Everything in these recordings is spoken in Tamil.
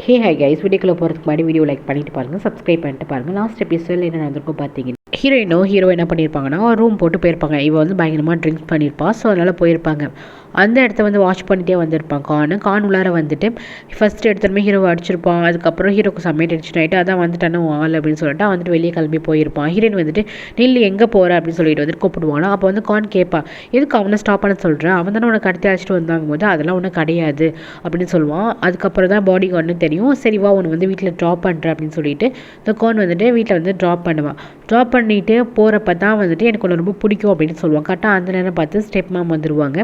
ஹே ஹை கைஸ், வீடியோக்குள்ளே போகிறதுக்கு முன்னாடி வீடியோ லைக் பண்ணிட்டு பாருங்கள், சப்ஸ்கிரைப் பண்ணிட்டு பாருங்கள். லாஸ்ட் எபிசோடில் என்ன நடந்திருக்கும் பார்த்தீங்கன்னா, ஹீரோ என்ன பண்ணியிருப்பாங்கன்னா ரூம் போட்டு போயிருப்பாங்க. இவ வந்து பயங்கரமாக ட்ரிங்க்ஸ் பண்ணியிருப்பா. ஸோ அதனால் போயிருப்பாங்க. அந்த இடத்த வந்து வாட்ச் பண்ணிகிட்டே வந்திருப்பான் கான் உள்ளார வந்துட்டு ஃபஸ்ட்டு எடுத்துமே ஹீரோவை அடிச்சிருப்பான். அதுக்கப்புறம் ஹீரோக்கு செம்மையை டென்ஷன் ஆகிட்டு அதான் வந்துட்டானே ஆள் அப்படின்னு சொல்லிட்டு வந்துட்டு வெளியே கிளம்பி போயிருப்பான். ஹீரோயின் வந்துட்டு நில்லு எங்கே போகிற அப்படின்னு சொல்லிட்டு வந்துட்டு கூப்பிடுவானா. அப்போ வந்து கான் கேட்பான், எதுக்கு அவனை ஸ்டாப் பண்ண சொல்கிறேன், அவன் தானே உனக்கு கடத்தி அழைச்சிட்டு வந்தாங்க போது அதெல்லாம் ஒன்றும் கிடையாது அப்படின்னு சொல்லுவான். அதுக்கப்புறம் தான் பாடி கார்டுன்னு தெரியும். சரிவா உன்னை வந்து வீட்டில் ட்ராப் பண்ணுறேன் அப்படின்னு சொல்லிட்டு இந்த கான் வந்துட்டு வீட்டில் வந்து ட்ராப் பண்ணுவான். ட்ராப் பண்ணிவிட்டு போகிறப்ப தான் வந்துட்டு எனக்கு ஒன்று ரொம்ப பிடிக்கும் அப்படின்னு சொல்லுவான். கரெக்டாக அந்த நேரம் பார்த்து ஸ்டெப் மாம் வந்துடுவாங்க.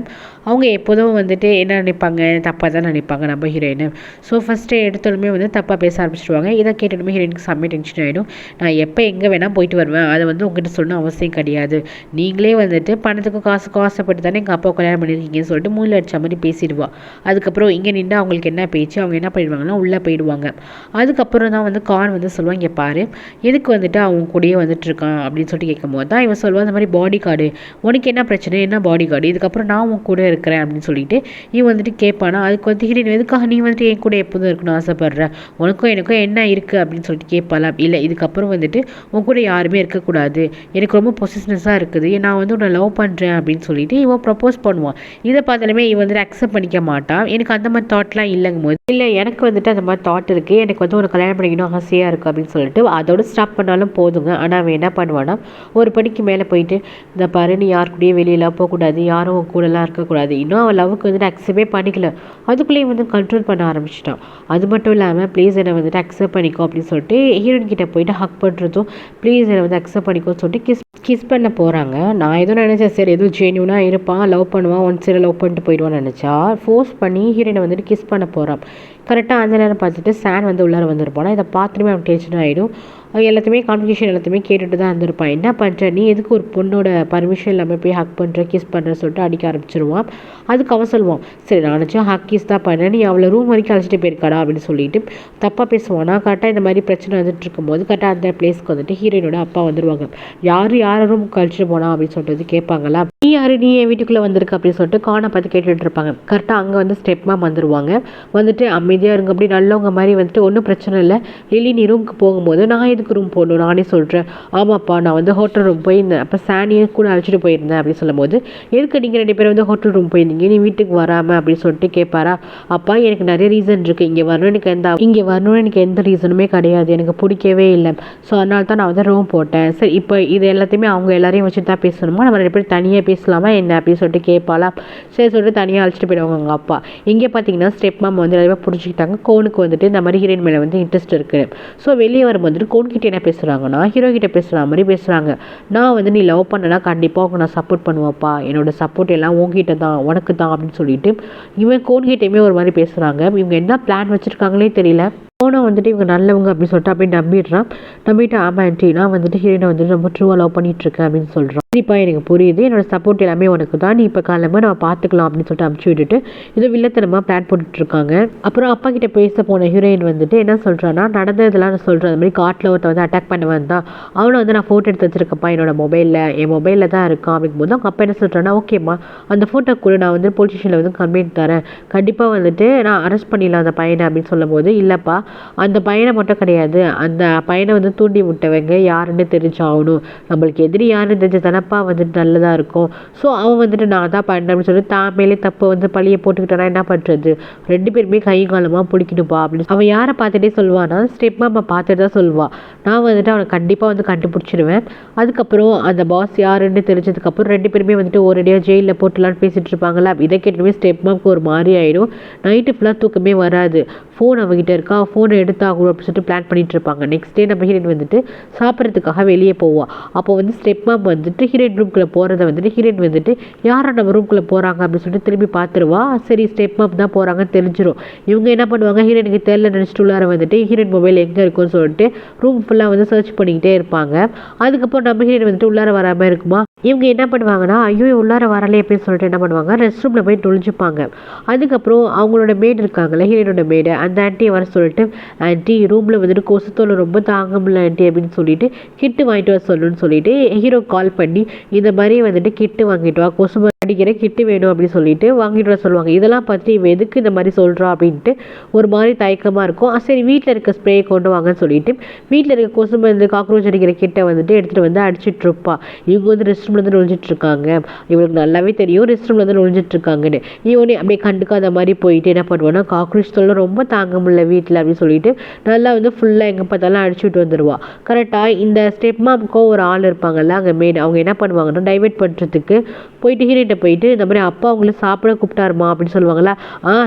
அவங்க எப்போதும் வந்துட்டு என்ன நினைப்பாங்க, தப்பாக தான் நினைப்பாங்க நம்ம ஹீரோயினை. ஸோ ஃபஸ்ட்டு எடுத்தோடனே வந்து தப்பாக பேச ஆரம்பிச்சிடுவாங்க. இதை கேட்டோடனே ஹீரோயினுக்கு செம்ம டென்ஷன் ஆகிடும். நான் எப்போ எங்கே வேணால் போயிட்டு வருவேன், அதை வந்து உங்ககிட்ட சொல்லணும் அவசியம் கிடையாது. நீங்களே வந்துட்டு பணத்துக்கும் காசுக்கும் ஆசைப்பட்டு தானே எங்கள் அப்பா கல்யாணம் பண்ணியிருக்கீங்கன்னு சொல்லிட்டு மூலில் அடித்த மாதிரி பேசிடுவா. அதுக்கப்புறம் இங்கே நின்று அவங்களுக்கு என்ன பேச்சு, அவங்க என்ன பண்ணிடுவாங்கன்னா உள்ளே போயிடுவாங்க. அதுக்கப்புறம் தான் வந்து கான் வந்து சொல்லுவாங்க, இங்கே பாரு எதுக்கு வந்துட்டு அவங்க கூடயே வந்துட்டு இருக்கான் அப்படின்னு சொல்லிட்டு கேட்கும்போது தான் இவன் சொல்லுவான், இந்த மாதிரி பாடி கார்டு உனக்கு என்ன பிரச்சனை, என்ன பாடி கார்டு, இதுக்கப்புறம் நான் உன் கூட இருக்கிறேன் அப்படின்னு சொல்லிட்டு இவன் வந்துட்டு கேட்பானா. அதுக்கு வந்து ஹீரோயின் எதுக்காக நீ வந்துட்டு என் கூட எப்போதும் இருக்கணும்னு ஆசைப்படுற, உனக்கும் எனக்கும் என்ன இருக்குது அப்படின்னு சொல்லிட்டு கேட்பாலாம். இல்லை இதுக்கப்புறம் வந்துட்டு உன் கூட யாருமே இருக்கக்கூடாது, எனக்கு ரொம்ப பொசிஷனஸாக இருக்குது, நான் வந்து உன்னை லவ் பண்ணுறேன் அப்படின்னு சொல்லிட்டு இவன் ப்ரப்போஸ் பண்ணுவான். இதை பார்த்தாலுமே இவன் வந்துட்டு அக்செப்ட் பண்ணிக்க மாட்டான். எனக்கு அந்த மாதிரி தாட்லாம் இல்லைங்கும் போது, இல்லை எனக்கு வந்துட்டு அந்த மாதிரி தாட் இருக்குது, எனக்கு வந்து ஒரு கல்யாணம் பண்ணிக்கணும் ஆசையாக இருக்குது அப்படின்னு சொல்லிட்டு அதோட ஸ்டாப் பண்ணாலும் போதுங்க. ஆனால் அவன் என்ன பண்ணுவான்னா ஒரு படிக்கு மேலே போயிட்டு, இந்த பாரு நீ யார் கூடயே வெளியெல்லாம் போகக்கூடாது, யாரும் கூடலாம் இருக்கக்கூடாது. இன்னும் அவன் லவ்வுக்கு வந்துட்டு அக்செப்டே பண்ணிக்கல, அதுக்குள்ளேயே வந்து கண்ட்ரோல் பண்ண ஆரம்பிச்சிட்டான். அது மட்டும் இல்லாமல் ப்ளீஸ் என்னை வந்துட்டு அக்செப்ட் பண்ணிக்கோ அப்படின்னு சொல்லிட்டு ஹீரோயின் கிட்ட போயிட்டு ஹக் பண்ணுறதும் ப்ளீஸ் என்னை வந்து அக்செப்ட் பண்ணிக்கோன்னு சொல்லிட்டு கிஸ் பண்ண போகிறாங்க. நான் எதுவும் நினச்சேன் சரி எதுவும் ஜென்யூனாக இருப்பான், லவ் பண்ணுவான், ஒன் சைடு லவ் பண்ணிட்டு போயிடுவான்னு நினச்சா ஃபோர்ஸ் பண்ணி ஹீரோயினை வந்துட்டு கிஸ் பண்ண போகிறான். கரெக்டாக அந்த நேரம் பார்த்துட்டு சான் வந்து உள்ளார வந்துருப்பானா. இதை பார்த்துட்டுமே அவன் டென்ஷன் ஆகிடும். எல்லாத்தையுமே கான்வர்சேஷன் எல்லாத்தையுமே கேட்டுட்டு தான் இருந்திருப்பான். என்ன பண்ணுற நீ, எதுக்கு ஒரு பொண்ணோட பர்மிஷன் இல்லாமல் போய் ஹக் பண்ணுற கிஸ் பண்ணுற சொல்லிட்டு அடிக்க ஆரம்பிச்சிருவான். அதுக்கு அவன் சொல்லுவான், சரி நான் நினச்சேன் ஹக் கிஸ் தான் பண்ணேன், நீ அவளை ரூம் வரைக்கும் அழைச்சிட்டு போயிருக்காடா அப்படின்னு சொல்லிட்டு தப்பாக பேசுவானா. கரெக்டாக இந்த மாதிரி பிரச்சனை வந்துட்டு இருக்கும்போது கரெக்டாக அந்த பிளேஸ்க்கு வந்துட்டு ஹீரோயினோட அப்பா வந்துடுவாங்க. யார் ரூம் கழிச்சிட்டு போனா அப்படின்னு சொல்லிட்டு கேட்பாங்களா. நீ யார், நீ என் வீட்டுக்குள்ளே வந்திருக்க அப்படின்னு சொல்லிட்டு கானை பார்த்து கேட்டுட்டு இருப்பாங்க. கரெக்டாக அங்கே வந்து ஸ்டெப் மாம் வந்துடுவாங்க. வந்துட்டு அமைதியாக இருங்க, அப்படி நல்லவங்க மாதிரி வந்துட்டு ஒன்றும் பிரச்சனை இல்லை, லில்லி நீ ரூமுக்கு போகும்போது நான் எதுக்கு ரூம் போடணும், நானே சொல்கிறேன். ஆமாப்பா நான் வந்து ஹோட்டல் ரூம் போயிருந்தேன், அப்போ சானியை கூட அழைச்சிட்டு போயிருந்தேன் அப்படின்னு சொல்லும் போது, எதுக்கு நீங்கள் 2 பேரும் வந்து ஹோட்டல் ரூம் போயிருந்தீங்க, நீ வீட்டுக்கு வராமல் அப்படின்னு சொல்லிட்டு கேட்பாரா. அப்பா எனக்கு நிறைய ரீசன் இருக்குது, இங்கே வரணும்னு எனக்கு எந்த ரீசனுமே கிடையாது, எனக்கு பிடிக்கவே இல்லை, ஸோ அதனால தான் நான் வந்து ரூம் போட்டேன். சரி இப்போ இது எல்லாத்தையுமே அவங்க எல்லாரையும் வச்சு தான் பேசணுமா, நம்ம 2 பேரும் தனியாக பேசலாமா என்ன அப்படின்னு சொல்லிட்டு கேட்பாளா. சரி சொல்லிட்டு தனியாக அழைச்சிட்டு போயிடுவாங்க அவங்க அப்பா. இங்கே பார்த்தீங்கன்னா ஸ்டெப் மாம் வந்து எல்லாருமே புரிஞ்சுக்கிட்டாங்க, கோனுக்கு வந்துட்டு இந்த மாதிரி ஹீரோயின் மேலே வந்து இன்ட்ரெஸ்ட் இருக்குது. ஸோ வெளியே வரும்போது கோன்கிட்ட என்ன பேசுகிறாங்கன்னா ஹீரோ கிட்ட பேசுகிற மாதிரி பேசுகிறாங்க. நான் வந்து நீ லவ் பண்ணனா கண்டிப்பாக உனக்கு நான் சப்போர்ட் பண்ணுவேப்பா, என்னோட சப்போர்ட் எல்லாம் உங்ககிட்ட தான், உனக்கு தான் அப்படின்னு சொல்லிட்டு இவன் கோன்கிட்டையுமே ஒரு மாதிரி பேசுகிறாங்க. இவங்க என்ன பிளான் வச்சுருக்காங்களே தெரியல. கோனம் வந்துட்டு இவங்க நல்லவங்க அப்படின்னு சொல்லிட்டு அப்படியே நம்பிட்டு ஆமாம் ஆண்டி நான் வந்துட்டு ஹீரோயினை வந்துட்டு ரொம்ப ட்ரூவாக லவ் பண்ணிகிட்ருக்கேன் அப்படின்னு சொல்கிறான். சரிப்பா எனக்கு புரியுது, என்னோட சப்போர்ட் எல்லாமே உனக்கு தான், நீ இப்போ காலமாக நம்ம பார்த்துக்கலாம் அப்படின்னு சொல்லிட்டு அமுச்சு விட்டுட்டு இது வில்லத்தனமாக பிளான் போட்டுட்ருக்காங்க. அப்புறம் அப்பா கிட்ட பேச போன ஹீரோயின் வந்துட்டு என்ன சொல்கிறான்னா, நடந்ததெல்லாம் நான் சொல்கிறேன், அந்த மாதிரி காட்டில் ஒருத்த வந்து அட்டாக் பண்ண வந்தான், அவனை வந்து நான் ஃபோட்டோ எடுத்து வச்சிருக்கப்பா என்னோட என் மொபைலில் தான் இருக்கான் அப்படிங்கும்போது அவங்க அப்பா என்ன சொல்கிறான்னா, ஓகேம்மா அந்த ஃபோட்டோ கூட நான் வந்து போலீஸ் ஸ்டேஷனில் வந்து கம்ப்ளைண்ட் தரேன், கண்டிப்பாக வந்துட்டு நான் அரெஸ்ட் பண்ணிடலாம் அந்த பையனை அப்படின்னு சொல்லும் போது, இல்லைப்பா அந்த பையனை மட்டும் கிடையாது, அந்த பையனை வந்து தூண்டி விட்டவங்க யாருன்னு தெரிஞ்சாகணும், நம்மளுக்கு எதிரி யாருன்னு தெரிஞ்ச தானப்பா வந்துட்டு நல்லதாக இருக்கும். ஸோ அவன் வந்துட்டு நான் தான் பண்ணேன் அப்படின்னு சொல்லி தான் மேலே தப்பு வந்து பழியை போட்டுக்கிட்டேன்னா என்ன பண்ணுறது, 2 பேருமே கை காலமாக பிடிக்கணுப்பா அப்படின்னு அவன் யாரை பார்த்துட்டே சொல்லுவான்னா ஸ்டெப் மாமா பார்த்துட்டு தான் சொல்லுவாள். நான் வந்துட்டு அவனை கண்டிப்பாக வந்து கண்டுபிடிச்சிடுவேன். அதுக்கப்புறம் அந்த பாஸ் யாருன்னு தெரிஞ்சதுக்கப்புறம் 2 பேருமே வந்துட்டு ஒரேடியாக ஜெயிலில் போட்டுலான்னு பேசிகிட்டு இருப்பாங்களா. இதை கேட்டுமே ஸ்டெப் மாவுக்கு ஒரு மாதிரி ஆகிடும். நைட்டு ஃபுல்லாக தூக்கமே வராது. ஃபோன் அவங்ககிட்ட இருக்கா, ஃபோனை எடுத்தாகணும் அப்படின்னு சொல்லிட்டு பிளான் பண்ணிட்டு இருப்பாங்க. நெக்ஸ்ட் டே நம்ம ஹீரோயின் வந்துட்டு சாப்பிட்றதுக்காக வெளியே போவாள். அப்போ வந்து ஸ்டெப் மாம் வந்துட்டு ஹீரோயின் ரூம்குள்ளே போகிறத வந்துட்டு ஹீரோயின் வந்துட்டு யாரை நம்ம ரூம்குள்ளே போகிறாங்க அப்படின்னு சொல்லிட்டு திரும்பி பார்த்துருவா. சரி ஸ்டெப் மாம் தான் போகிறாங்கன்னு தெரிஞ்சிடும். இவங்க என்ன பண்ணுவாங்க, ஹீரோயினுக்கு தெரியல நினச்சிட்டு உள்ளார வந்துட்டு ஹீரோயின் மொபைல் எங்கே இருக்குன்னு சொல்லிட்டு ரூம் ஃபுல்லாக வந்து சர்ச் பண்ணிக்கிட்டே இருப்பாங்க. அதுக்கப்புறம் நம்ம ஹீரோயின் வந்துட்டு உள்ளார வராமல் இருக்குமா, இவங்க என்ன பண்ணுவாங்கன்னா, ஐயோ உள்ளார வரலையே அப்படின்னு சொல்லிட்டு என்ன பண்ணுவாங்க, ரெஸ்ட் ரூமில் போய் நுழைஞ்சுப்பாங்க. அதுக்கப்புறம் அவங்களோட மேடு இருக்காங்கல்ல, ஹீரோயினோட மேடு, அந்த ஆன்ட்டியை வர சொல்லிட்டு, ஆன்ட்டி ரூமில் வந்துட்டு கொசுத்தோலை ரொம்ப தாங்க முடியல ஆன்ட்டி அப்படின்னு சொல்லிட்டு கிட்டு வாங்கிட்டு வர சொல்லணும்னு சொல்லிட்டு ஹீரோ கால் பண்ணி இந்த மாதிரி வந்துட்டு கிட்டு வாங்கிட்டு வா, கொசு அடிக்கிற கிட்டு வேணும் அப்படின்னு சொல்லிட்டு வாங்கிட்டு வர சொல்லுவாங்க. இதெல்லாம் பார்த்துட்டு இவன் எதுக்கு இந்த மாதிரி சொல்கிறா அப்படின்ட்டு ஒரு மாதிரி தயக்கமாக இருக்கும். சரி வீட்டில் இருக்க ஸ்ப்ரே கொண்டு வாங்கன்னு சொல்லிட்டு வீட்டில் இருக்க கொசு மருந்து காக்ரோச் அடிக்கிற கிட்டை வந்துட்டு எடுத்துகிட்டு வந்து அடிச்சிட்டு இருப்பா. இவங்க வந்து ரெஸ்ட் ரூம்ல இருந்து நுழைஞ்சிட்டு இருக்காங்க. இவளுக்கு நல்லாவே தெரியும் ரெஸ்ட் ரூம்ல இருந்து நுழைஞ்சிட்டு இருக்காங்கன்னு. இவனே அப்படியே கண்டுக்காத மாதிரி போயிட்டு என்ன பண்ணுவான்னா, காக்ரோச் தொல்லை ரொம்ப தாங்க முடியல வீட்டில் அப்படின்னு சொல்லிட்டு நல்லா வந்து ஃபுல்லாக எங்கே பார்த்தாலும் அடிச்சுட்டு வந்துடுவா. கரெக்டாக இந்த ஸ்டெப் மாமுக்கும் ஒரு ஆள் இருப்பாங்கல்ல அங்கே மெயின், அவங்க என்ன பண்ணுவாங்கன்னா டைவெர்ட் பண்ணுறதுக்கு போயிட்டு ஹீரோட்ட போயிட்டு இந்த மாதிரி அப்பா அவங்கள சாப்பிட கூப்பிட்டாருமா அப்படின்னு சொல்லுவாங்களா.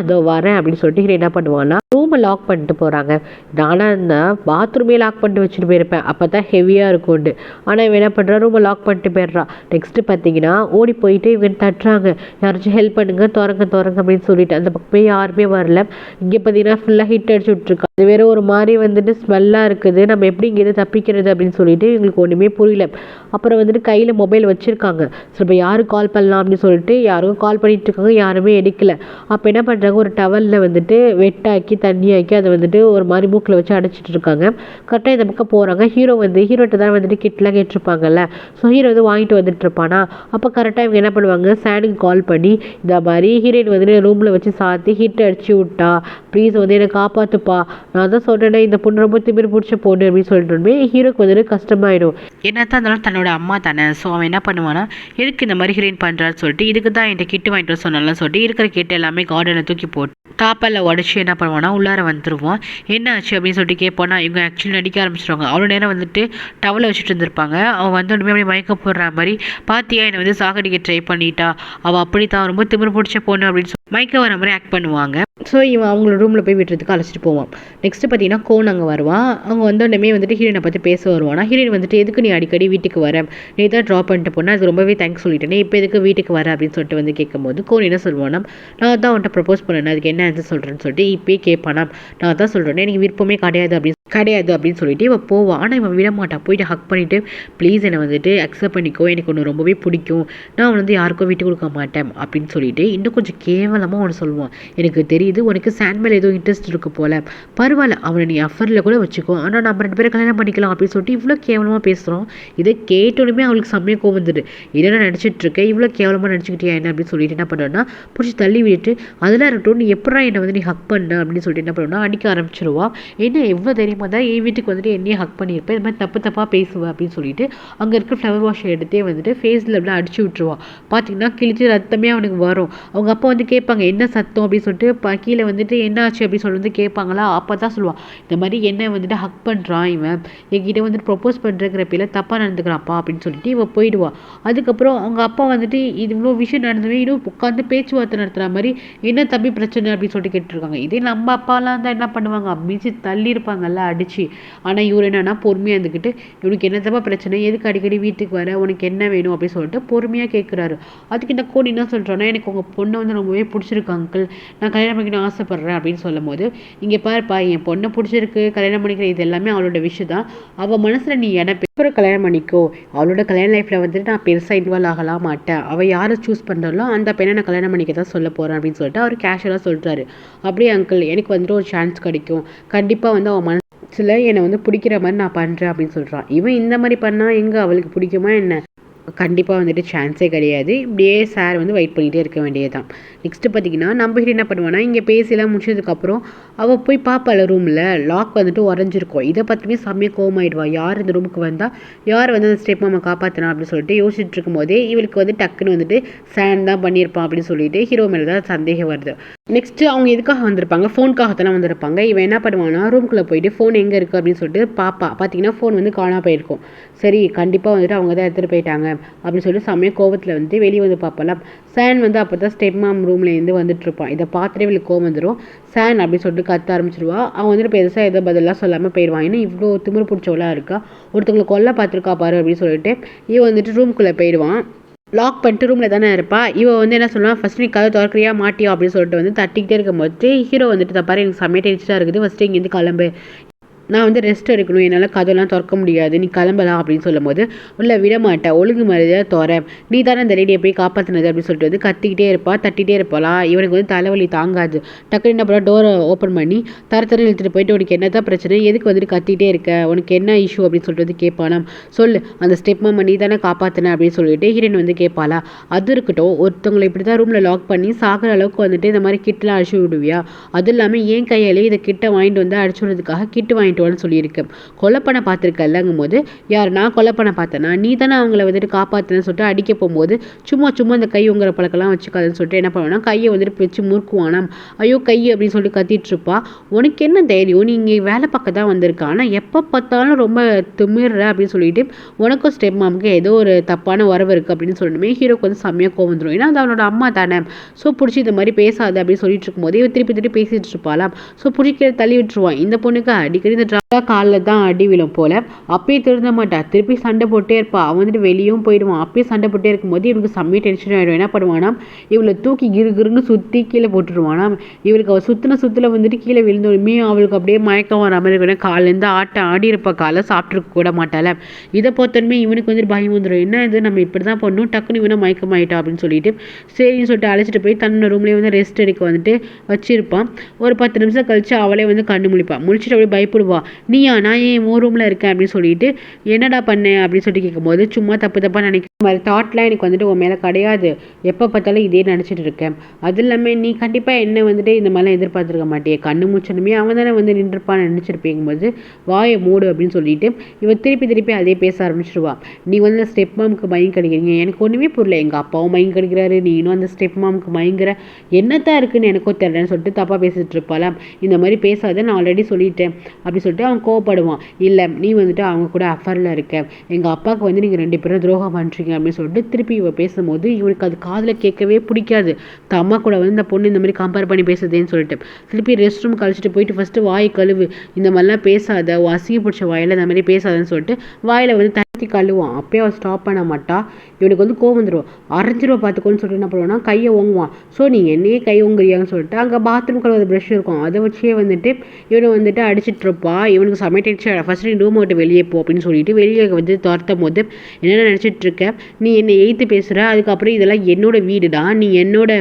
இதோ வரேன் அப்படின்னு சொல்லிட்டு ஹீரோ என்ன பண்ணுவாங்கன்னா ரூமை லாக் பண்ணிட்டு போகிறாங்க. நானாக இருந்தால் பாத்ரூமே லாக் பண்ணிட்டு வச்சுட்டு போயிருப்பேன், அப்போ தான் ஹெவியாக இருக்கும்ண்டு. ஆனால் இவன் என்ன பண்ணுறா, ரூமை லாக் பண்ணிட்டு போயிடுறா. நெக்ஸ்ட்டு பார்த்தீங்கன்னா ஓடி போயிட்டு இவங்க தட்டுறாங்க, யாராச்சும் ஹெல்ப் பண்ணுங்க திறங்க அப்படின்னு சொல்லிட்டு. அந்த பக்கமே யாருமே வரல. இங்கே பார்த்தீங்கன்னா ஃபுல்லாக ஹிட் அடிச்சு விட்ருக்கா. அது வேறு ஒரு மாதிரி வந்துட்டு ஸ்மெல்லாக இருக்குது, நம்ம எப்படி இங்கே தப்பிக்கிறது அப்படின்னு சொல்லிட்டு இவங்களுக்கு ஒன்றுமே புரியல. அப்புறம் வந்துட்டு கையில் மொபைல் வச்சுருக்காங்க. ஸோ இப்போ யாருக்கு கால் பண்ணலாம் அப்படின்னு சொல்லிட்டு யாருக்கும் கால் பண்ணிகிட்டு இருக்காங்க, யாருமே எடுக்கல. அப்போ என்ன பண்ணுறாங்க, ஒரு டவலில் வந்துட்டு வெட்டாக்கி தண்ணியாக்கி அதை வந்துட்டு ஒரு மாதிரி மூக்கில் வச்சு அடைச்சிட்டு இருக்காங்க. கரெக்டாக இந்த பக்கம் போகிறாங்க. ஹீரோட்ட தான் வந்துட்டு கிட்லாம் கேட்டிருப்பாங்கல்ல. ஸோ ஹீரோ வந்து வாங்கிட்டு வந்துட்டு இருப்பானா. அப்போ கரெக்டாக இவங்க என்ன பண்ணுவாங்க, சானுக்கு கால் பண்ணி இந்த மாதிரி ஹீரோயின் வந்துட்டு ரூமில் வச்சு சாத்தி ஹிட் அடிச்சு விட்டா, ப்ளீஸ் வந்து என்னை காப்பாற்றுப்பா, நான் தான் சொல்கிறேன் இந்த பொண்ணு ரொம்ப திமிர் பிடிச்ச பொண்ணு அப்படின்னு சொல்லிட்டு ஹீரோக்கு வந்துட்டு கஷ்டமாயிடும். என்னத்தான் இருந்தாலும் தன்னோட அம்மா தானே. ஸோ அவன் என்ன பண்ணுவானா, எதுக்கு இந்த மாதிரி ஹீரோயின் பண்ணுறான்னு சொல்லிட்டு இதுக்கு தான் என்கிட்ட கிட்டு வாங்கிட்டு வர சொன்னாலும் சொல்லிட்டு இருக்கிற கிட்ட எல்லாமே கார்டனில் தூக்கி போட்டு டாப்பில் உடச்சி என்ன பண்ணுவானா உள்ளார வந்துடுவான். என்ன ஆச்சு அப்படின்னு சொல்லிட்டு கேட்போனா இவங்க ஆக்சுவலி நடிக்க ஆரம்பிச்சிருவாங்க. அவ்வளோ நேரம் வந்துட்டு டவலை வச்சுட்டு இருந்திருப்பாங்க. அவன் வந்து ஒன்றுமே அப்படியே மயக்க போடுற மாதிரி, பாத்தியா என்னை வந்து சாகடிக்க ட்ரை பண்ணிட்டா, அவள் அப்படி தான் ரொம்ப திமிர் பிடிச்ச பொண்ணு அப்படின்னு சொல்லி மயக்க வர மாதிரி ஆக்ட் பண்ணுவாங்க. ஸோ இவன் அவங்களோட ரூமில் போய் விட்டுறதுக்கு அழைச்சிட்டு போவான். நெக்ஸ்ட்டு பார்த்தீங்கன்னா கோன் அங்கே வருவான். அவங்க வந்தோடனே வந்துட்டு ஹீரோயினை பற்றி பேச வருவானா. ஹீரோயின் வந்துட்டு எதுக்கு நீ அடிக்கடி வீட்டுக்கு வர, நீ தான் ட்ராப் பண்ணிட்டு போனால் அது ரொம்பவே தேங்க்ஸ் சொல்லிட்டேனே, இப்போ எதுக்கு வீட்டுக்கு வர அப்படின்னு சொல்லிட்டு வந்து கேட்கும்போது கோன் என்ன சொல்லுவானா, நான் தான் அவன்கிட்ட ப்ரப்போஸ் பண்ணேன், அதுக்கு என்ன ஆன்சர் சொல்கிறேன்னு சொல்லிட்டு இப்போயே கேட்பானா. நான் தான் சொல்கிறேன் எனக்கு விருப்பமே கிடையாது அப்படின்னு சொல்லிட்டு இவன் போவான். ஆனால் இவன் விட மாட்டான். போயிட்டு ஹக் பண்ணிவிட்டு ப்ளீஸ் என்னை வந்துட்டு அக்செப்ட் பண்ணிக்கோ, எனக்கு ஒன்று ரொம்பவே பிடிக்கும், நான் வந்து யாருக்கும் விட்டு கொடுக்க மாட்டேன் அப்படின்னு சொல்லிட்டு இன்னும் கொஞ்சம் கேவலமாக ஒன்று சொல்லுவான். எனக்கு தெரியுது உனக்கு சாண்ட் மேலே ஏதோ இன்ட்ரெஸ்ட் இருக்கு போல, பரவாயில்ல அவனை நீ அஃபரில் கூட வச்சுக்கோ, ஆனால் நம்ம 2 பேரும் கல்யாணம் பண்ணிக்கலாம் அப்படின்னு சொல்லிட்டு இவ்வளோ கேவலமாக பேசுகிறோம். இதை கேட்டோனுமே அவளுக்கு செம்மையாக கோவம் வந்துடு. இதெல்லாம் நினச்சிட்டு இருக்கேன், இவ்வளோ கேவலமாக நினச்சிக்கிட்டியா என்ன அப்படின்னு சொல்லிட்டு என்ன பண்ணுறேன்னா பிடிச்சி தள்ளி விட்டு அதெல்லாம் இருக்கட்டும், நீ எப்படா என்னை வந்து நீ ஹக் பண்ண அப்படின்னு சொல்லிட்டு என்ன பண்ணுறோன்னா அடிக்க ஆரம்பிச்சிருவா. என்ன எவ்வளோ தைரியமாக தான் என் வீட்டுக்கு வந்துட்டு என்னையே ஹக் பண்ணியிருப்பேன், இந்த மாதிரி தப்பாக பேசுவேன் அப்படின்னு சொல்லிட்டு அங்கே இருக்க ஃப்ளவர் வாஷை எடுத்தே வந்துட்டு ஃபேஸில் அப்படியே அடிச்சு விட்ருவா. பார்த்தீங்கன்னா கிழிச்சு ரத்தமே அவனுக்கு வரும். அவங்க அப்பா வந்து கேட்பாங்க என்ன சத்தம் அப்படின்னு சொல்லிட்டு கீழே வந்துட்டு என்ன ஆச்சு அப்படின்னு சொல்லி வந்து கேட்பாங்களா. அப்போ தான் சொல்லுவான், இந்த மாதிரி என்ன வந்துட்டு ஹக் பண்ணுறான் இவன், என்கிட்ட வந்துட்டு ப்ரொப்போஸ் பண்ணுறங்கிற பேரில் தப்பாக நடந்துக்கிறான்ப்பா அப்படின்னு சொல்லிட்டு இவன் போயிடுவா. அதுக்கப்புறம் அவங்க அப்பா வந்துட்டு இது இவ்வளோ விஷயம் நடந்தவே இன்னும் உட்காந்து பேச்சுவார்த்தை நடத்துகிற மாதிரி என்ன தம்பி பிரச்சனை அப்படின்னு சொல்லிட்டு கேட்டுருக்காங்க. இதே நம்ம அப்பாலாம் தான் என்ன பண்ணுவாங்க, மிதிச்சு தள்ளி இருப்பாங்கல்ல அடிச்சு. ஆனால் இவர் என்னன்னா பொறுமையாக இருந்துக்கிட்டு இவனுக்கு என்ன தப்பா பிரச்சனை, எதுக்கு அடிக்கடி வீட்டுக்கு வர, உனக்கு என்ன வேணும் அப்படின்னு சொல்லிட்டு பொறுமையாக கேட்குறாரு. அதுக்கு இந்த கோடி என்ன சொல்கிறான்னா, எனக்கு உங்கள் பொண்ணை வந்து ரொம்பவே பிடிச்சிருக்கு அங்கிள், நான் கல்யாணம் பண்ணிக்கணும் ஆசைப்பட்றேன் அப்படின்னு சொல்லும் போது, இங்கே பாருப்பா என் பொண்ணை பிடிச்சிருக்கு, கல்யாணம் பண்ணிக்கிற இது எல்லாமே அவளோட விஷயம் தான், அவள் மனசில் நீ என்ன பேர் கல்யாணம் பண்ணிக்கோ, அவளோட கல்யாண லைஃப்பில் வந்துட்டு நான் பெருசாக இன்வால்வ் ஆகலாம் மாட்டேன், அவள் யாரை சூஸ் பண்ணுறாலோ அந்த பெண்ணை நான் கல்யாணம் பண்ணிக்க தான் சொல்ல போகிறேன் அப்படின்னு சொல்லிட்டு அவர் கேஷுவலாக சொல்கிறாரு. அப்படியே அங்கிள் எனக்கு வந்துட்டு ஒரு சான்ஸ் கிடைக்கும், கண்டிப்பாக வந்து அவன் மனசில் என்னை வந்து பிடிக்கிற மாதிரி நான் பண்ணுறேன் அப்படின்னு சொல்கிறான். இவன் இந்த மாதிரி பண்ணால் எங்கே அவளுக்கு பிடிக்குமா என்ன, கண்டிப்பாக வந்துட்டு சான்ஸே கிடையாது. இப்படியே சார் வந்து வெயிட் பண்ணிகிட்டே இருக்க வேண்டியது தான். நெக்ஸ்ட்டு பார்த்தீங்கன்னா நம்ம என்ன பண்ணுவான்னா, இங்கே பேசியெல்லாம் முடிச்சதுக்கப்புறம் அவள் போய் பார்ப்பாள் ரூமில் லாக் வந்துட்டு உடஞ்சிருக்கும். இதை பற்றியுமே செம்மையாக கோவமாயிடுவா. யார் இந்த ரூமுக்கு வந்தால் யார் வந்து அந்த ஸ்டெப் நம்ம காப்பாற்றினா அப்படின்னு சொல்லிட்டு யோசிச்சுட்டு இருக்கும்போதே இவளுக்கு வந்து டக்குன்னு வந்துட்டு சாண்ட் தான் பண்ணியிருப்பான் அப்படின்னு சொல்லிட்டு ஹீரோ மேலே தான் சந்தேகம் வருது. நெக்ஸ்ட்டு அவங்க எதுக்காக வந்திருப்பாங்க, ஃபோனுக்காகத்தானே வந்திருப்பாங்க. இவன் என்ன பண்ணுவான்னா ரூம்குள்ளே போயிட்டு ஃபோன் எங்கே இருக்குது அப்படின்னு சொல்லிட்டு பார்த்தீங்கன்னா ஃபோன் வந்து காணாம போயிருக்கும். சரி கண்டிப்பாக வந்துட்டு அவங்க தான் எடுத்துகிட்டு போயிட்டாங்க அப்படின்னு சொல்லிட்டு செம்மையாக கோவத்தில் வந்து வெளியே வந்து பார்ப்பலாம். சான் வந்து அப்போ தான் ஸ்டெப் மாம் ரூம்லேருந்து வந்துட்டுருப்பான். இதை பார்த்துட்டே இவளுக்கு கோவம் வந்துடும். சான் அப்படின்னு சொல்லிட்டு கத்த ஆரம்பிச்சிருவா. அவன் வந்துட்டு பெருசாக எதோ பதிலாக சொல்லாமல் போயிடுவான். ஏன்னா இவ்வளோ திமிரு பிடிச்சவளாக இருக்கா, ஒருத்தவங்களை கொல்ல பார்த்துருக்கா பாரு அப்படின்னு சொல்லிட்டு இவன் வந்துட்டு ரூம்குள்ளே போயிடுவான். லாக் பண்ணிட்டு ரூமில் தானே இருப்பா. இவன் வந்து என்ன சொல்லுவான், ஃபஸ்ட்டு நீ கதை திறக்கிறியா மாட்டியா அப்படின்னு சொல்லிட்டு வந்து தட்டிக்கிட்டே இருக்கும்போது ஹீரோ வந்துட்டு தப்பாரு எனக்கு செம்மையாக டென்ஷனாக இருக்குது, ஃபஸ்ட்டு இங்கேருந்து கிளம்பு, நான் வந்து ரெஸ்ட் எடுக்கணும், என்னால் கதெல்லாம் திறக்க முடியாது, நீ கிளம்பலாம் அப்படின்னு சொல்லும்போது உள்ள விட மாட்டேன், ஒழுங்கு மரியாதையாக தோறேன், நீ தானே அந்த லேடியை போய் காப்பாற்றினது அப்படின்னு சொல்லிட்டு வந்து கத்திக்கிட்டே இருப்பா, தட்டிகிட்டே இருப்பாளா. இவனுக்கு வந்து தலைவலி தாங்காது. டக்குனு என்ன பண்ண டோரை ஓப்பன் பண்ணி தர இழுத்துட்டு போயிட்டு உனக்கு என்ன தான் பிரச்சனை, எதுக்கு வந்துட்டு கத்திக்கிட்டே இருக்க, உனக்கு என்ன இஷ்யூ அப்படின்னு சொல்லிட்டு வந்து கேட்பானா. சொல்லு, அந்த ஸ்டெப் மாமா நீ தானே காப்பாற்றின அப்படின்னு சொல்லிட்டு ஹீரோயின் வந்து கேட்பாளா. அது இருக்கட்டும், ஒருத்தவங்களை இப்படி தான் ரூமில் லாக் பண்ணி சாகிற அளவுக்கு வந்துட்டு இந்த மாதிரி கிட்டலாம் அடிச்சு விடுவியா, அதுவும் இல்லாமல் ஏன் கையாலே இதை கிட்ட வாங்கிட்டு வந்து அடிச்சு விடுறதுக்காக கிட்டு வாங்கிட்டு வான்னு சொல்லியிருக்கேன். கொலை பண்ண பார்த்துருக்கல்லங்கும் போது யார் நான் கொலை பண்ண பார்த்தேன்னா நீ தானே அவங்கள வந்துட்டு காப்பாற்றுன்னு சொல்லிட்டு அடிக்க போகும்போது சும்மா அந்த கை உங்கிற பழக்கெல்லாம் வச்சுக்காதுன்னு சொல்லிட்டு என்ன பண்ணுவேன்னா கையை வந்துட்டு வச்சு முறுக்குவானாம். ஐயோ கை அப்படின்னு சொல்லிட்டு கத்திட்டு இருப்பா. உனக்கு என்ன தைரியம், நீ இங்கே வேலை பார்க்க தான் வந்திருக்கா, ஆனால் எப்போ பார்த்தாலும் ரொம்ப திமிர்ற அப்படின்னு சொல்லிட்டு உனக்கும் ஸ்டெப் மாமுக்கு ஏதோ ஒரு தப்பான உறவு இருக்குது அப்படின்னு சொல்லணுமே ஹீரோக்கு வந்து செம்மையாக கோவம் வந்துடும். ஏன்னா அது அவனோட அம்மா தானே. ஸோ பிடிச்சி இந்த மாதிரி பேசாது அப்படின்னு சொல்லிட்டு இருக்கும்போது இவன் திருப்பி பேசிட்டு இருப்பாளாம். ஸோ பிடிக்க தள்ளி விட்டுருவான். இந்த பொண்ணுக்கு அடிக்கடி இந்த ட்ரா காலில் தான் அடி விழும் போல. அப்பயே திருந்த மாட்டா, திருப்பி சண்டை போட்டே இருப்பா. அவன் வந்துட்டு வெளியும் போயிடுவான். அப்பயே சண்டை போட்டே இருக்கும்போது இவனுக்கு செம்மையாக டென்ஷன் ஆகிடும். என்ன பண்ணுவானா, இவளை தூக்கி கிருன்னு சுற்றி கீழே போட்டுருவானா. இவளுக்கு அவள் சுற்றில் வந்துட்டு கீழே விழுந்தோடுமே அவளுக்கு அப்படியே மயக்கம் வர மாதிரி இருக்கணும். காலேருந்து ஆட்டம் ஆடி இருப்பா, காலை சாப்பிட்ருக்க கூட மாட்டாள. இதை பார்த்தோன்னே இவனுக்கு வந்துட்டு பயம் வந்துடும். என்ன இது நம்ம இப்படி தான் பண்ணணும், டக்குன்னு இவனை மயக்கம் ஆகிட்டா அப்படின்னு சொல்லிட்டு சரின்னு சொல்லிட்டு அழைச்சிட்டு போய் தன்னோட ரூம்லேயே வந்து ரெஸ்ட் எடுக்க வந்துட்டு வச்சிருப்பான். ஒரு 10 நிமிஷம் கழிச்சு அவளே வந்து கண்ணு முழிப்பான். முழிச்சிட்டு அப்படியே பயப்படுவா. நீயா, நான் ஏன் உன் ரூமில் இருக்கேன் அப்படின்னு சொல்லிட்டு என்னடா பண்ணேன் அப்படின்னு சொல்லிட்டு கேட்கும்போது சும்மா தப்பாக நினைக்கிற மாதிரி தாட்லாம் எனக்கு வந்துட்டு உன் மேலே கிடையாது, எப்போ பார்த்தாலும் இதே நினச்சிட்டு இருக்கேன். அது இல்லாமல் நீ கண்டிப்பாக என்ன வந்துட்டு இந்த மாதிரிலாம் எதிர்பார்த்துருக்க மாட்டேன், கண்ணு முச்சனுமே அவன் தானே வந்து நின்றுப்பான்னு நினச்சிருப்பேங்கும்போது வாயை மூடு அப்படின்னு சொல்லிட்டு இவன் திருப்பி அதே பேச ஆரம்பிச்சிருவா. நீ வந்து அந்த ஸ்டெப் மாமுக்கு மயங்க கிடைக்கிறீங்க, எனக்கு ஒன்றுமே புரியல, எங்கள் அப்பாவும் மயங்க கிடைக்கிறாரு, நீனும் அந்த ஸ்டெப் மாமுக்கு மயங்குற, என்னத்தான் இருக்குன்னு எனக்கும் தெரியலன்னு சொல்லிட்டு தப்பாக பேசிட்டு இருப்பாளாம். இந்த மாதிரி பேசாத, நான் ஆல்ரெடி சொல்லிட்டேன் அப்படி சொல்லிட்டு அவன் கோவப்படுவான். இல்லை நீ வந்துட்டு அவங்க கூட அஃபரில் இருக்க, எங்கள் அப்பாவுக்கு வந்து நீங்கள் 2 பேரும் துரோகம் பண்ணுறீங்க அப்படின்னு சொல்லிட்டு திருப்பி இவன் பேசும்போது இவனுக்கு அது காதில் கேட்கவே பிடிக்காது. அம்மா கூட வந்து இந்த பொண்ணு இந்த மாதிரி கம்பேர் பண்ணி பேசுதுன்னு சொல்லிட்டு திருப்பி ரெஸ்ட் ரூம் கழிச்சிட்டு போயிட்டு ஃபஸ்ட்டு வாய் கழுவு, இந்த மாதிரிலாம் பேசாத, அசிங்க பிடிச்ச வாயில் இந்த மாதிரி பேசாதன்னு சொல்லிட்டு வாயில் வந்து தட்டி கழுவான். அப்பயே அவன் ஸ்டாப் பண்ண மாட்டா. இவனுக்கு வந்து கோவம் வந்துடும். அரைஞ்சிருவா பார்த்துக்கோன்னு சொல்லிட்டு என்ன பண்ணுவான்னா கையை ஓங்குவான். ஸோ நீ என்னையே கை ஓங்குறியான்னு சொல்லிட்டு அங்கே பாத்ரூம் கழுவுற ப்ரஷ் இருக்கும், அதை வச்சே வந்துட்டு இவனை வந்துட்டு அடிச்சிட்டு இருப்பா. இவனுக்கு சமைச்சு ஃபஸ்ட்டு நீ ரூம் விட்டு வெளியே போ அப்படின்னு சொல்லிட்டு வெளியே வந்து துரத்தும் போது என்னென்ன நினச்சிட்டு இருக்க, நீ என்னை எய்த்து பேசுகிற, அதுக்கப்புறம் இதெல்லாம் என்னோட வீடு தான், நீ என்னோட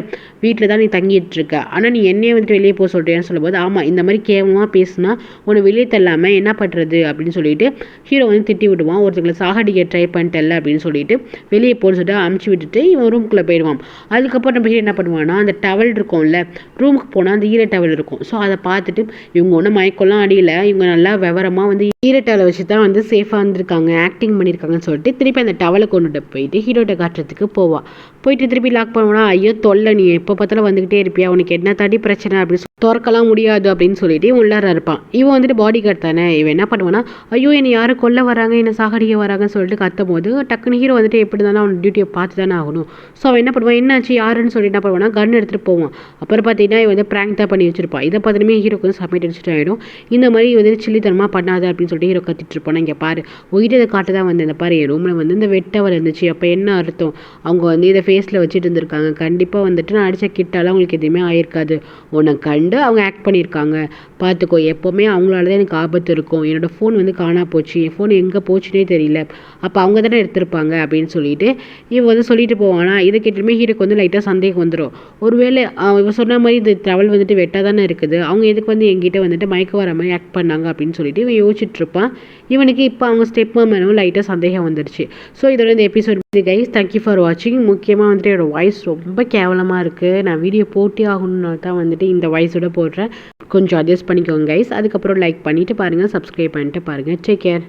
வீட்டில் தான் நீ தங்கிட்டு இருக்க, ஆனால் நீ என்னையே வந்துட்டு வெளியே போக சொல்கிறேன்னு சொல்லும்போது ஆமாம் இந்த மாதிரி கேவலமாக பேசுனா உன்னை வெளியே தள்ளாமல் என்ன பண்ணுறது அப்படின்னு சொல்லிட்டு ஹீரோ வந்து திட்டி விடுவான். ஒருத்தங்களை சாகடிக்க ட்ரை பண்ணிட்டல அப்படின்னு சொல்லிட்டு வெளியே போன்னு சொல்லிட்டு அமுச்சு விட்டுட்டு இவன் ரூமுக்குள்ளே போயிடுவான். அதுக்கப்புறம் நம்ம ஹீரோ என்ன பண்ணுவான்னா அந்த டவல் இருக்கும்ல, ரூமுக்கு போனால் அந்த ஈர டவல் இருக்கும். ஸோ அதை பார்த்துட்டு இவங்க ஒன்றும் மயக்கெல்லாம் அடியில், இவங்க நல்லா விவரமாக வந்து ஈர டவலை வச்சு தான் வந்து சேஃபாக இருந்திருக்காங்க, ஆக்டிங் பண்ணியிருக்காங்கன்னு சொல்லிட்டு திருப்பி அந்த டவலை கொண்டுட்டு போயிட்டு ஹீரோட்ட காட்டுறதுக்கு போவான். போயிட்டு திருப்பி லாக் பண்ணுவானா, ஐயோ தொல்லை, நீ எப்போ பார்த்தாலும் வந்துக்கிட்டே இருப்பியா, உனக்கு என்ன தாண்டி பிரச்சனை அப்படின்னு திறக்கலாம் முடியாது அப்படின்னு சொல்லிட்டு உள்ளார இருப்பான். இவன் வந்துட்டு பாடி கார்டு தானே, இவன் என்ன பண்ணுவானா ஐயோ என்னை யாரும் கொல்ல வராங்க, என்னை சாகடிக்க வராங்கன்னு சொல்லிட்டு கத்தும் போது டக்குனு ஹீரோ வந்துட்டு எப்படி தானே அவன் டியூட்டியை பார்த்து தானே ஆகணும். ஸோ அவன் என்ன பண்ணுவான், என்னாச்சு யாருன்னு சொல்லிட்டு என்ன பண்ணுவானா கன் எடுத்துகிட்டு போவான். அப்புறம் பார்த்தீங்கன்னா இவன் வந்து ப்ராங்க் தான் பண்ணி வச்சிருப்பான். இதை பார்த்துமே ஹீரோக்கு வந்து சமையல் அடிச்சுட்டு ஆகிடும். இந்த மாதிரி வந்து சில்லித்தனமாக பண்ணாத அப்படின்னு சொல்லிட்டு ஹீரோ கத்திட்டு இருப்பான். இங்கே பாரு உயிர் இதை காட்டு தான் வந்து இந்த பாரு என் ரூமில் வந்து இந்த வெட்டவல் இருந்துச்சு, அப்போ என்ன அர்த்தம், அவங்க வந்து இதை ஃபேஸில் வச்சுட்டு இருந்திருக்காங்க, கண்டிப்பாக வந்துட்டு நான் அடித்த கிட்டாலாம் அவங்களுக்கு எதுவுமே ஆயிருக்காது, உன்னை கண்டு அவங்க ஆக்ட் பண்ணியிருக்காங்க, பார்த்துக்கோ, எப்போவுமே அவங்களால தான் எனக்கு ஆபத்து இருக்கும், என்னோடய ஃபோன் வந்து காணா போச்சு, என் ஃபோன் எங்கே போச்சுன்னே தெரியல, அப்போ அவங்க தானே எடுத்திருப்பாங்க அப்படின்னு சொல்லிட்டு இவன் வந்து சொல்லிட்டு போவானா. இதை கேட்டுமே ஹீரோக்கு வந்து லைட்டாக சந்தேகம் வந்துடும். ஒருவேளை இவன் சொன்ன மாதிரி இந்த டவல் வந்துட்டு வெட்டாக தானே இருக்குது, அவங்க எதுக்கு வந்து என்கிட்ட வந்துட்டு மயக்க வர மாதிரி ஆக்ட் பண்ணாங்க அப்படின்னு சொல்லிட்டு இவன் யோசிச்சுட்டு இருப்பான். இவனுக்கு இப்போ அவங்க ஸ்டெப் மேனும் லைட்டாக சந்தேகம் வந்துடுச்சு. ஸோ இதோட இந்த எபிசோட் கைஸ், தேங்க்யூ ஃபார் வாட்சிங். முக்கியமாக வந்துட்டு என்னோடய வாய்ஸ் ரொம்ப கேவலமாக இருக்குது, நான் வீடியோ போட்டி ஆகணும்னா தான் வந்துட்டு இந்த வாய்ஸோட போடுறேன், கொஞ்சம் அட்ஜஸ்ட் பண்ணிக்கோங்க கைஸ். அதுக்கப்புறம் லைக் பண்ணிவிட்டு பாருங்கள், சப்ஸ்கிரைப் பண்ணிட்டு பாருங்கள். Take care.